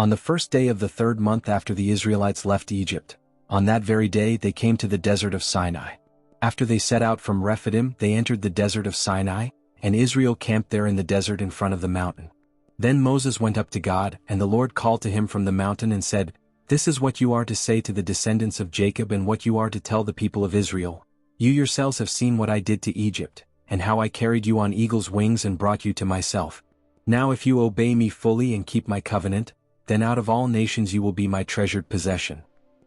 On the first day of the 3rd month after the Israelites left Egypt, on that very day they came to the desert of Sinai. After they set out from Rephidim, they entered the desert of Sinai, and Israel camped there in the desert in front of the mountain. Then Moses went up to God, and the Lord called to him from the mountain and said, "This is what you are to say to the descendants of Jacob and what you are to tell the people of Israel. You yourselves have seen what I did to Egypt, and how I carried you on eagle's wings and brought you to myself. Now if you obey me fully and keep my covenant, then out of all nations you will be my treasured possession.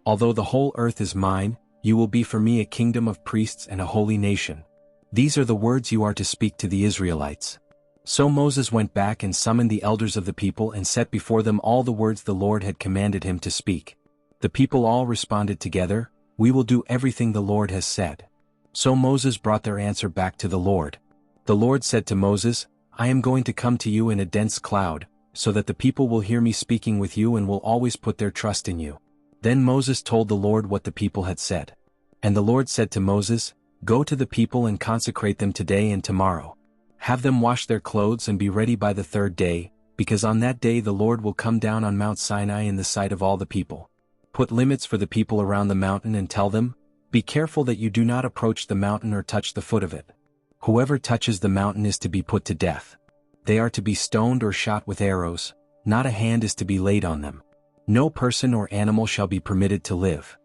Although the whole earth is mine, you will be for me a kingdom of priests and a holy nation. These are the words you are to speak to the Israelites." So Moses went back and summoned the elders of the people and set before them all the words the Lord had commanded him to speak. The people all responded together, "We will do everything the Lord has said." So Moses brought their answer back to the Lord. The Lord said to Moses, "I am going to come to you in a dense cloud, so that the people will hear me speaking with you and will always put their trust in you." Then Moses told the Lord what the people had said. And the Lord said to Moses, "Go to the people and consecrate them today and tomorrow. Have them wash their clothes and be ready by the 3rd day, because on that day the Lord will come down on Mount Sinai in the sight of all the people. Put limits for the people around the mountain and tell them, 'Be careful that you do not approach the mountain or touch the foot of it. Whoever touches the mountain is to be put to death. They are to be stoned or shot with arrows, not a hand is to be laid on them. No person or animal shall be permitted to live.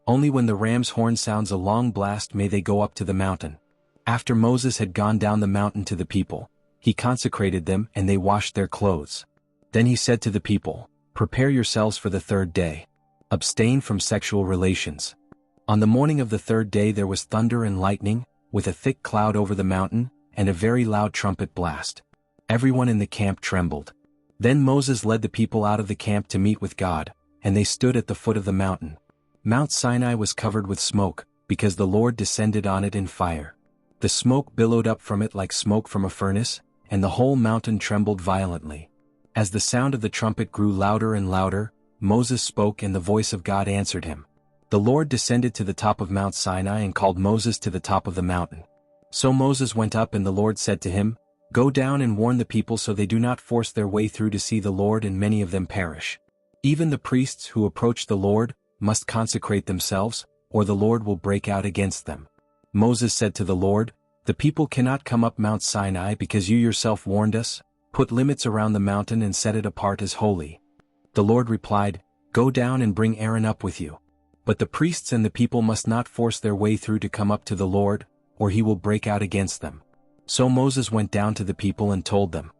Only when the ram's horn sounds a long blast may they go up to the mountain.'" After Moses had gone down the mountain to the people, he consecrated them and they washed their clothes. Then he said to the people, "Prepare yourselves for the 3rd day. Abstain from sexual relations." On the morning of the 3rd day there was thunder and lightning, with a thick cloud over the mountain, and a very loud trumpet blast. Everyone in the camp trembled. Then Moses led the people out of the camp to meet with God, and they stood at the foot of the mountain. Mount Sinai was covered with smoke, because the Lord descended on it in fire. The smoke billowed up from it like smoke from a furnace, and the whole mountain trembled violently. As the sound of the trumpet grew louder and louder, Moses spoke and the voice of God answered him. The Lord descended to the top of Mount Sinai and called Moses to the top of the mountain. So Moses went up and the Lord said to him, "Go down and warn the people so they do not force their way through to see the Lord and many of them perish. Even the priests who approach the Lord must consecrate themselves, or the Lord will break out against them." Moses said to the Lord, "The people cannot come up Mount Sinai because you yourself warned us. Put limits around the mountain and set it apart as holy." The Lord replied, "Go down and bring Aaron up with you. But the priests and the people must not force their way through to come up to the Lord, or he will break out against them." So Moses went down to the people and told them,